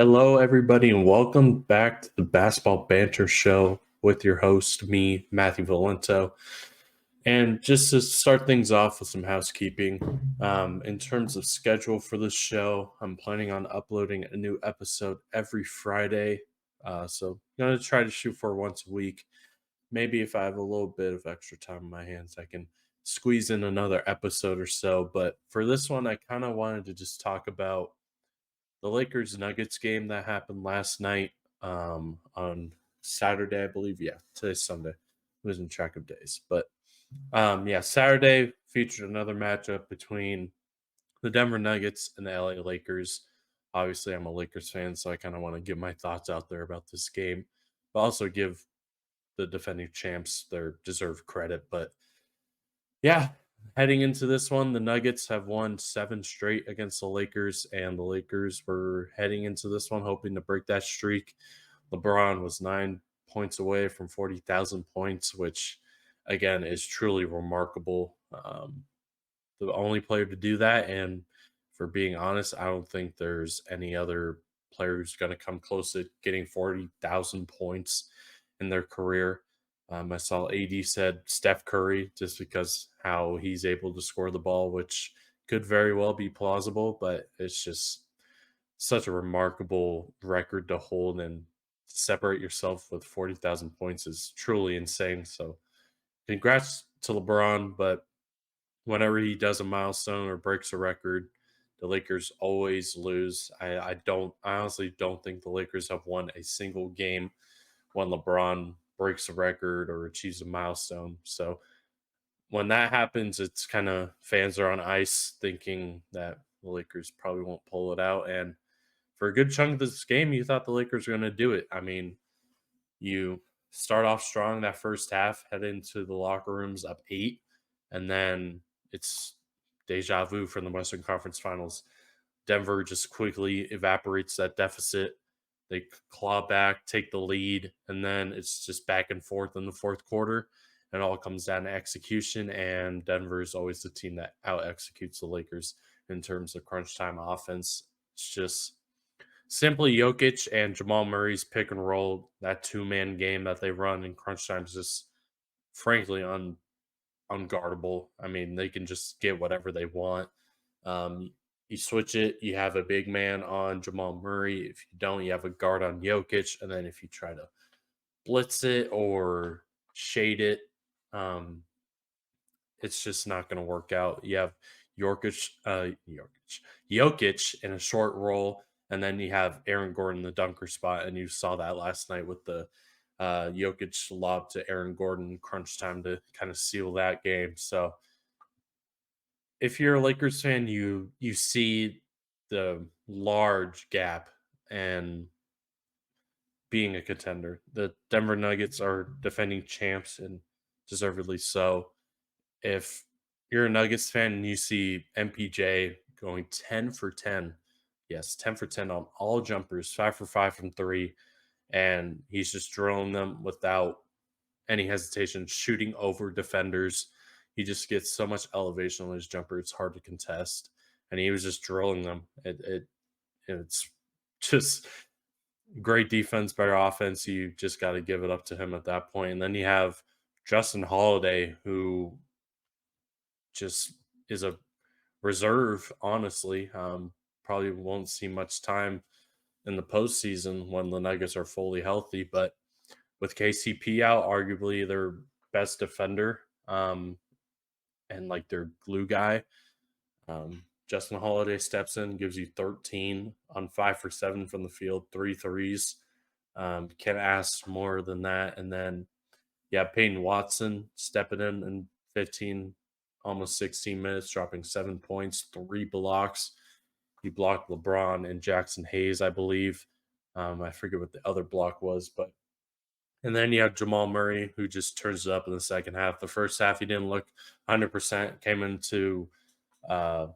Hello, everybody, and welcome back to the Basketball Banter Show with your host, me, Matthew Valento. And just to start things off with some housekeeping, in terms of schedule for this show, I'm planning on uploading a new episode every Friday. So I'm going to try to shoot for once a week. Maybe if I have a little bit of extra time on my hands, I can squeeze in another episode or so. But for this one, I kind of wanted to just talk about the Lakers Nuggets game that happened last night on Saturday, I believe. Yeah, today's Sunday. Losing track of days. But Saturday featured another matchup between the Denver Nuggets and the LA Lakers. Obviously, I'm a Lakers fan, so I kind of want to get my thoughts out there about this game, but also give the defending champs their deserved credit. But yeah, heading into this one, the Nuggets have won 7 straight against the Lakers, and the Lakers were heading into this one hoping to break that streak. LeBron was 9 points away from 40,000 points, which again is truly remarkable. The only player to do that, and for being honest, I don't think there's any other player who's going to come close to getting 40,000 points in their career. I saw AD said Steph Curry just because how he's able to score the ball, which could very well be plausible, but it's just such a remarkable record to hold, and to separate yourself with 40,000 points is truly insane. So, congrats to LeBron, but whenever he does a milestone or breaks a record, the Lakers always lose. I honestly don't think the Lakers have won a single game when LeBron breaks a record or achieves a milestone. So when that happens, it's kind of fans are on ice thinking that the Lakers probably won't pull it out. And for a good chunk of this game, you thought the Lakers were going to do it. I mean, you start off strong that first half, head into the locker rooms up 8, and then it's deja vu from the Western Conference Finals. Denver just quickly evaporates that deficit. They claw back, take the lead, and then it's just back and forth in the fourth quarter. It all comes down to execution, and Denver is always the team that out executes the Lakers in terms of crunch time offense. It's just simply Jokic and Jamal Murray's pick and roll, that two-man game that they run in crunch time is just frankly unguardable. I mean, they can just get whatever they want. You switch it, you have a big man on Jamal Murray. If you don't, you have a guard on Jokic. And then if you try to blitz it or shade it, um, it's just not going to work out. You have Jokic in a short roll, and then you have Aaron Gordon in the dunker spot, and you saw that last night with the Jokic lob to Aaron Gordon crunch time to kind of seal that game. So if you're a Lakers fan, you see the large gap and being a contender. The Denver Nuggets are defending champs and deservedly so. If you're a Nuggets fan and you see MPJ going 10 for 10, yes, 10 for 10 on all jumpers, 5 for 5 from 3, and he's just drilling them without any hesitation, shooting over defenders. He just gets so much elevation on his jumper, it's hard to contest. And he was just drilling them. It's just great defense, better offense. You just got to give it up to him at that point. And then you have Justin Holiday, who just is a reserve, honestly. Probably won't see much time in the postseason when the Nuggets are fully healthy. But with KCP out, arguably their best defender, and like their glue guy, Justin Holiday steps in, gives you 13 on 5 for 7 from the field, 3 threes. Can't ask more than that. And then, yeah, Peyton Watson stepping in 15, almost 16 minutes, dropping 7 points, 3 blocks. He blocked LeBron and Jackson Hayes, I believe. I forget what the other block was, but and then you have Jamal Murray, who just turns it up in the second half. The first half, he didn't look 100%, came into uh,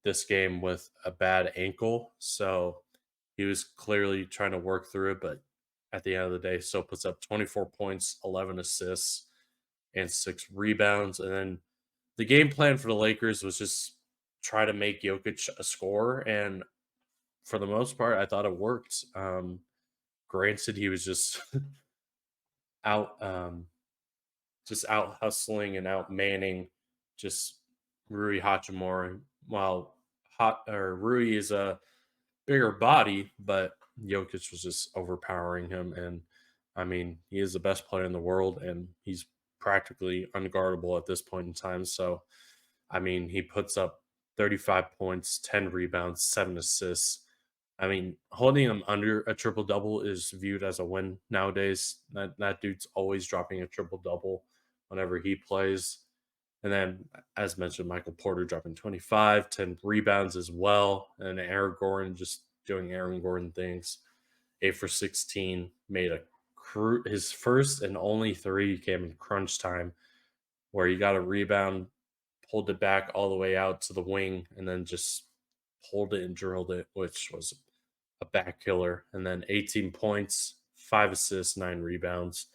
this game with a bad ankle. So he was clearly trying to work through it, but at the end of the day, still puts up 24 points, 11 assists, and 6 rebounds. And then the game plan for the Lakers was just try to make Jokic a scorer. And for the most part, I thought it worked. Granted, he was out, um, just out hustling and out manning just Rui Hachimura. While Rui is a bigger body, but Jokic was just overpowering him. And I mean, he is the best player in the world, and he's practically unguardable at this point in time. So, I mean, he puts up 35 points, 10 rebounds, 7 assists. I mean, holding him under a triple double is viewed as a win nowadays. That dude's always dropping a triple double whenever he plays. And then, as mentioned, Michael Porter dropping 25, 10 rebounds as well. And Aaron Gordon just doing Aaron Gordon things. 8 for 16, made his first and only three came in crunch time, where he got a rebound, pulled it back all the way out to the wing, and then just pulled it and drilled it, which was a back killer. And then 18 points, 5 assists, 9 rebounds.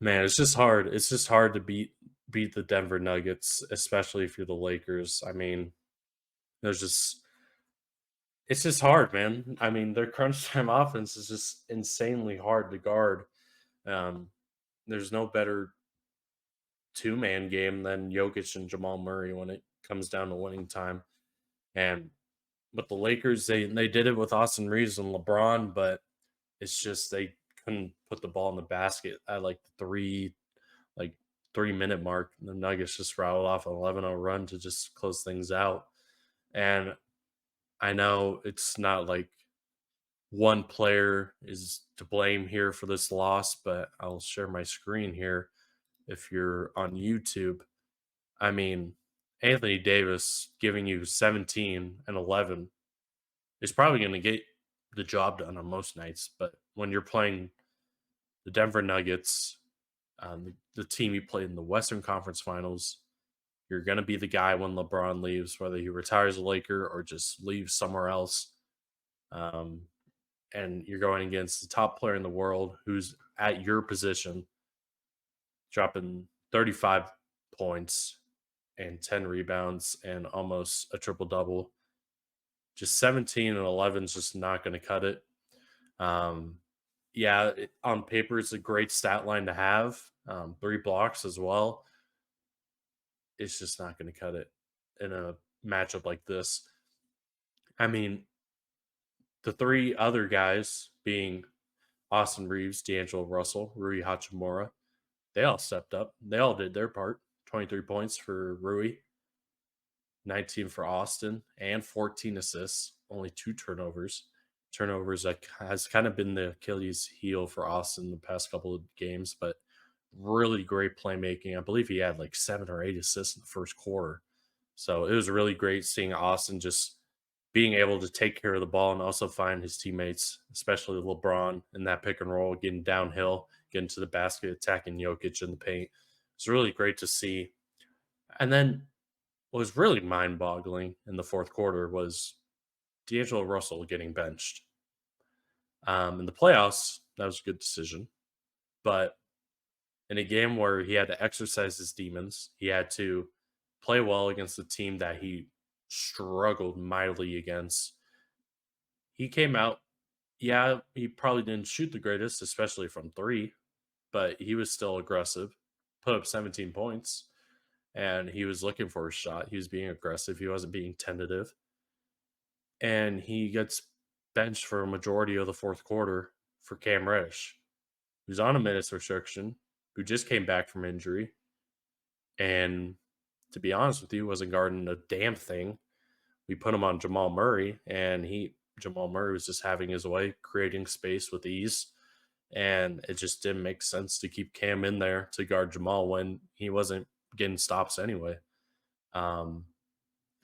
Man, it's just hard. It's just hard to beat the Denver Nuggets, especially if you're the Lakers. I mean, there's just it's just hard, man. I mean, their crunch time offense is just insanely hard to guard. Um, there's no better two-man game than Jokic and Jamal Murray when it comes down to winning time. And with the Lakers, they did it with Austin Reeves and LeBron, but it's just they couldn't put the ball in the basket at like the 3 minute mark. The Nuggets just rattled off an 11-0 run to just close things out. And I know it's not like one player is to blame here for this loss, but I'll share my screen here if you're on YouTube. I mean, Anthony Davis giving you 17 and 11 is probably going to get the job done on most nights. But when you're playing the Denver Nuggets, the team you played in the Western Conference Finals, you're going to be the guy when LeBron leaves, whether he retires a Laker or just leaves somewhere else. And you're going against the top player in the world who's at your position, dropping 35 points and 10 rebounds and almost a triple double. Just 17 and 11 is just not going to cut it. On paper, it's a great stat line to have. 3 blocks as well. It's just not going to cut it in a matchup like this. I mean, the 3 other guys being Austin Reeves, D'Angelo Russell, Rui Hachimura, they all stepped up. They all did their part. 23 points for Rui, 19 for Austin, and 14 assists, only 2 turnovers. Turnovers that has kind of been the Achilles heel for Austin the past couple of games, but really great playmaking. I believe he had like 7 or 8 assists in the first quarter. So it was really great seeing Austin just being able to take care of the ball and also find his teammates, especially LeBron in that pick and roll, getting downhill, getting to the basket, attacking Jokic in the paint. It's really great to see. And then what was really mind boggling in the fourth quarter was D'Angelo Russell getting benched. In the playoffs, that was a good decision. But in a game where he had to exercise his demons, he had to play well against a team that he struggled mightily against. He came out, yeah, he probably didn't shoot the greatest, especially from 3, but he was still aggressive, put up 17 points, and he was looking for a shot. He was being aggressive, he wasn't being tentative. And he gets benched for a majority of the fourth quarter for Cam Reddish, who's on a minutes restriction, who just came back from injury, and to be honest with you, wasn't guarding a damn thing. We put him on Jamal Murray, and Jamal Murray was just having his way, creating space with ease. And it just didn't make sense to keep Cam in there to guard Jamal when he wasn't getting stops anyway. And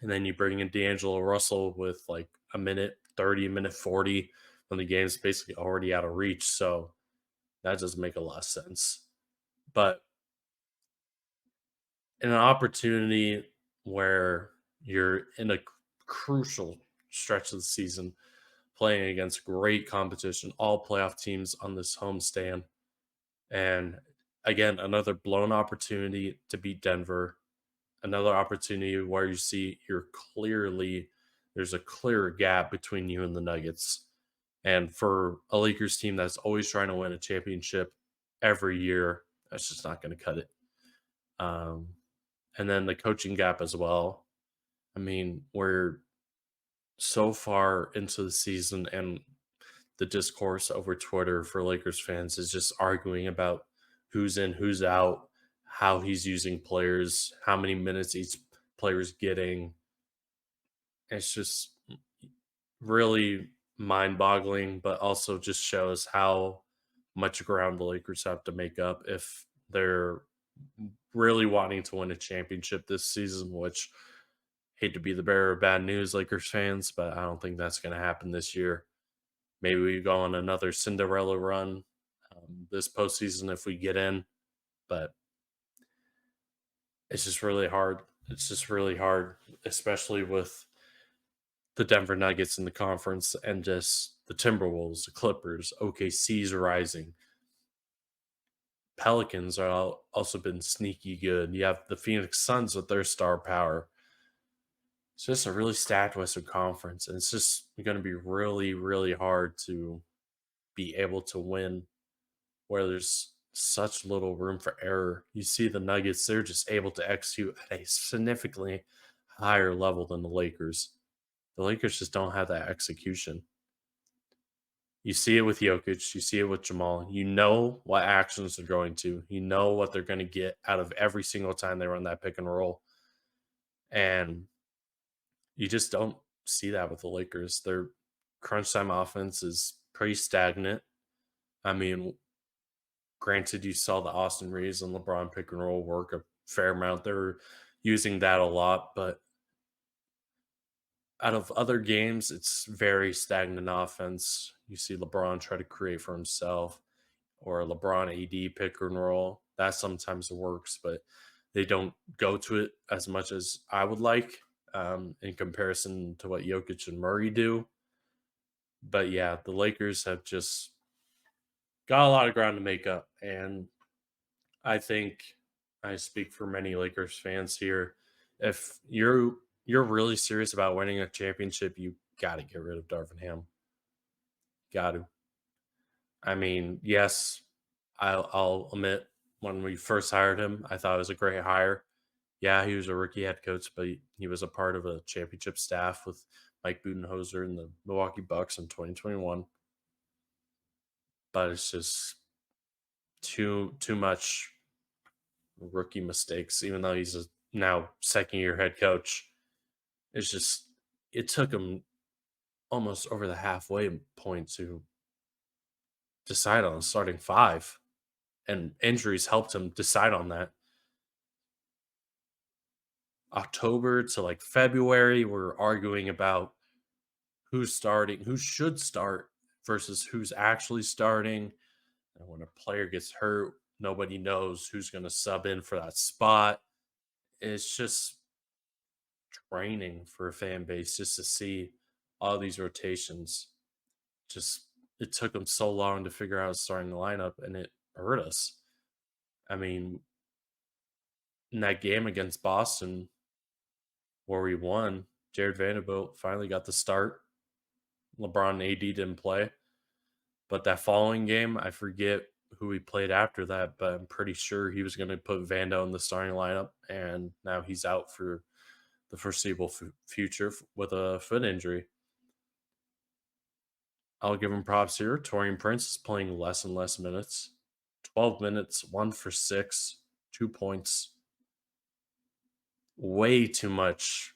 then you bring in D'Angelo Russell with like a minute 30, a minute 40 when the game's basically already out of reach. So that doesn't make a lot of sense. But in an opportunity where you're in a crucial stretch of the season, playing against great competition, all playoff teams on this homestand, and again, another blown opportunity to beat Denver, another opportunity where you see you're clearly there's a clear gap between you and the Nuggets. And for a Lakers team that's always trying to win a championship every year, that's just not going to cut it. Um, and then the coaching gap as well. I mean, we're so far into the season, and the discourse over Twitter for Lakers fans is just arguing about who's in, who's out, how he's using players, how many minutes each player's getting. It's just really mind boggling, but also just shows how much ground the Lakers have to make up if they're really wanting to win a championship this season, which hate to be the bearer of bad news, Lakers fans, but I don't think that's going to happen this year. Maybe we go on another Cinderella run this postseason if we get in, but it's just really hard. It's just really hard, especially with the Denver Nuggets in the conference and just the Timberwolves, the Clippers, OKC's rising. Pelicans are also been sneaky good. You have the Phoenix Suns with their star power. It's just a really stacked Western Conference, and it's just going to be really, really hard to be able to win where there's such little room for error. You see the Nuggets, they're just able to execute at a significantly higher level than the Lakers. The Lakers just don't have that execution. You see it with Jokic, you see it with Jamal. You know what actions they're going to. You know what they're going to get out of every single time they run that pick and roll. And you just don't see that with the Lakers. Their crunch time offense is pretty stagnant. I mean, granted, you saw the Austin Reeves and LeBron pick and roll work a fair amount. They're using that a lot, but out of other games, it's very stagnant offense. You see LeBron try to create for himself or LeBron AD pick and roll. That sometimes works, but they don't go to it as much as I would like in comparison to what Jokic and Murray do. But yeah, the Lakers have just got a lot of ground to make up. And I think I speak for many Lakers fans here. If you're really serious about winning a championship, you got to get rid of Darvin Ham. Got to. I mean, yes, I'll admit when we first hired him, I thought it was a great hire. Yeah, he was a rookie head coach, but he was a part of a championship staff with Mike Budenholzer and the Milwaukee Bucks in 2021. But it's just too much rookie mistakes, even though he's a now second year head coach. It's just it took him almost over the halfway point to decide on a starting five. And injuries helped him decide on that. October to like February, we're arguing about who's starting, who should start versus who's actually starting. And when a player gets hurt, nobody knows who's going to sub in for that spot. It's just draining for a fan base just to see all these rotations. Just it took them so long to figure out starting the lineup, and it hurt us. I mean, in that game against Boston where we won, Jared Vanderbilt finally got the start. LeBron and AD didn't play. But that following game, I forget who he played after that, but I'm pretty sure he was going to put Vando in the starting lineup, and now he's out for the foreseeable future with a foot injury. I'll give him props here. Taurean Prince is playing less and less minutes. 12 minutes, 1 for 6, 2 points. Way too much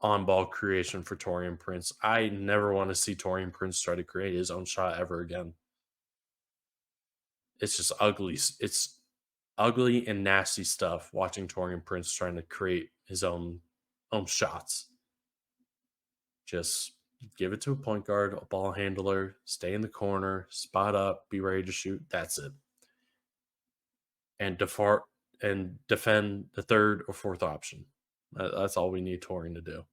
on ball creation for Taurean Prince. I never want to see Taurean Prince try to create his own shot ever again. It's just ugly. It's ugly and nasty stuff watching Taurean Prince trying to create his own shots. Just give it to a point guard, a ball handler, stay in the corner, spot up, be ready to shoot. That's it. And defend the third or fourth option. That's all we need Taurean to do.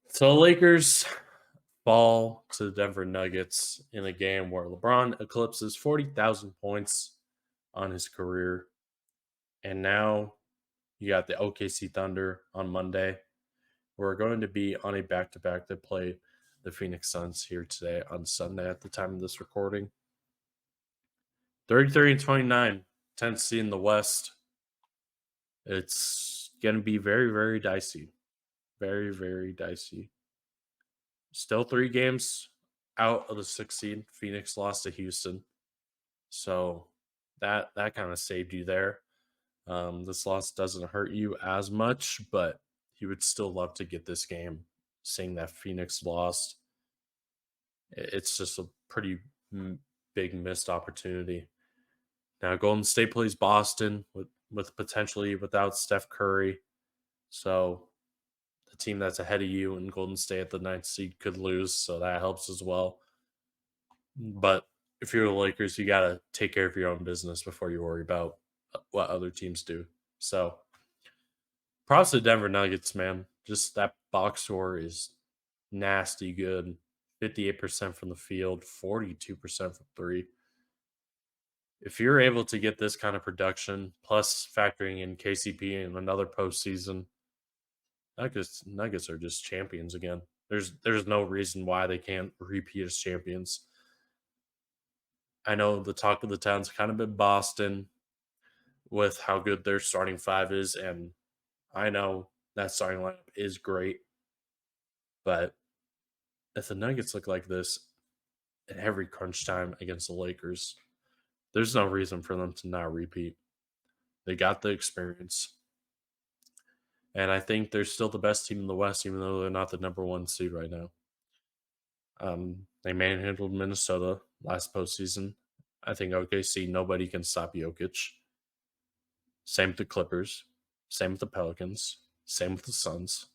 So the Lakers fall to the Denver Nuggets in a game where LeBron eclipses 40,000 points on his career. And now you got the OKC Thunder on Monday. who are going to be on a back-to-back to play the Phoenix Suns here today on Sunday at the time of this recording. 33 and 29, 10th seed in the West. It's going to be very, very dicey. Very, very dicey. Still 3 games out of the 6th seed. Phoenix lost to Houston. So that kind of saved you there. This loss doesn't hurt you as much, but you would still love to get this game, seeing that Phoenix lost. It's just a pretty big missed opportunity. Now, Golden State plays Boston with potentially without Steph Curry. So the team that's ahead of you in Golden State at the 9th seed could lose, so that helps as well. But if you're the Lakers, you got to take care of your own business before you worry about what other teams do. So props to Denver Nuggets, man. Just that box score is nasty good. 58% from the field, 42% from 3. If you're able to get this kind of production, plus factoring in KCP and another postseason, Nuggets are just champions again. There's no reason why they can't repeat as champions. I know the talk of the town's kind of been Boston with how good their starting 5 is, and I know that starting lineup is great. But if the Nuggets look like this at every crunch time against the Lakers, there's no reason for them to not repeat. They got the experience. And I think they're still the best team in the West, even though they're not the number 1 seed right now. They manhandled Minnesota last postseason. I think OKC, nobody can stop Jokic. Same with the Clippers. Same with the Pelicans. Same with the Suns.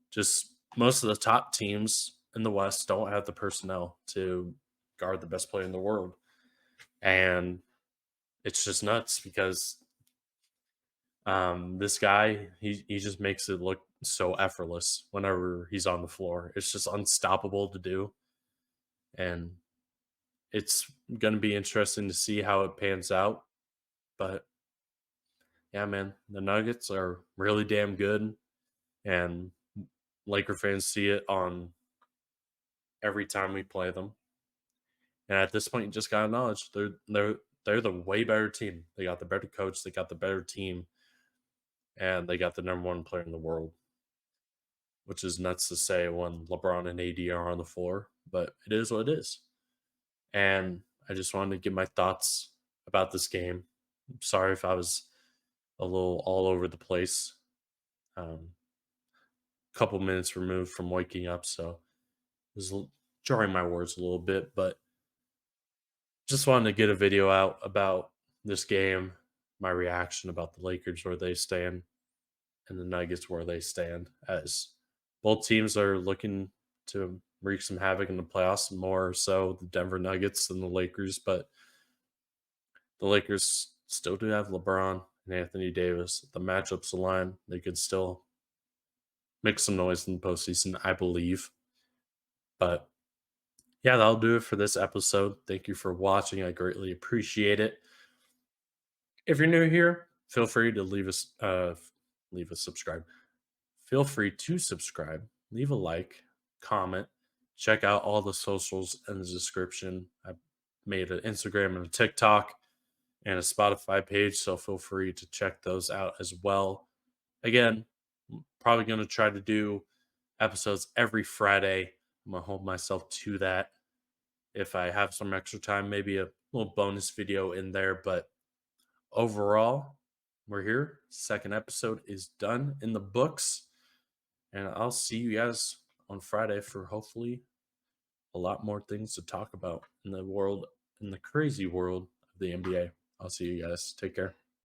Just most of the top teams in the West don't have the personnel to guard the best player in the world. And it's just nuts because this guy, he just makes it look so effortless whenever he's on the floor. It's just unstoppable to do. And it's going to be interesting to see how it pans out. But yeah, man, the Nuggets are really damn good. And Laker fans see it on every time we play them. And at this point, you just got to acknowledge they're the way better team. They got the better coach. They got the better team. And they got the number 1 player in the world, which is nuts to say when LeBron and AD are on the floor, but it is what it is. And I just wanted to give my thoughts about this game. I'm sorry if I was a little all over the place. Couple minutes removed from waking up, so it was jarring my words a little bit, but just wanted to get a video out about this game, my reaction about the Lakers, where they stand, and the Nuggets, where they stand, as both teams are looking to wreak some havoc in the playoffs, more so the Denver Nuggets than the Lakers, but the Lakers still do have LeBron and Anthony Davis. The matchups align. They could still make some noise in the postseason, I believe. But yeah, that'll do it for this episode. Thank you for watching. I greatly appreciate it. If you're new here, feel free to leave a subscribe. Feel free to subscribe, leave a like, comment, check out all the socials in the description. I made an Instagram and a TikTok and a Spotify page, so feel free to check those out as well. Again, I'm probably going to try to do episodes every Friday. I'm going to hold myself to that. If I have some extra time, maybe a little bonus video in there. But overall, we're here. Second episode is done in the books. And I'll see you guys on Friday for hopefully a lot more things to talk about in the world, in the crazy world of the NBA. I'll see you guys. Take care.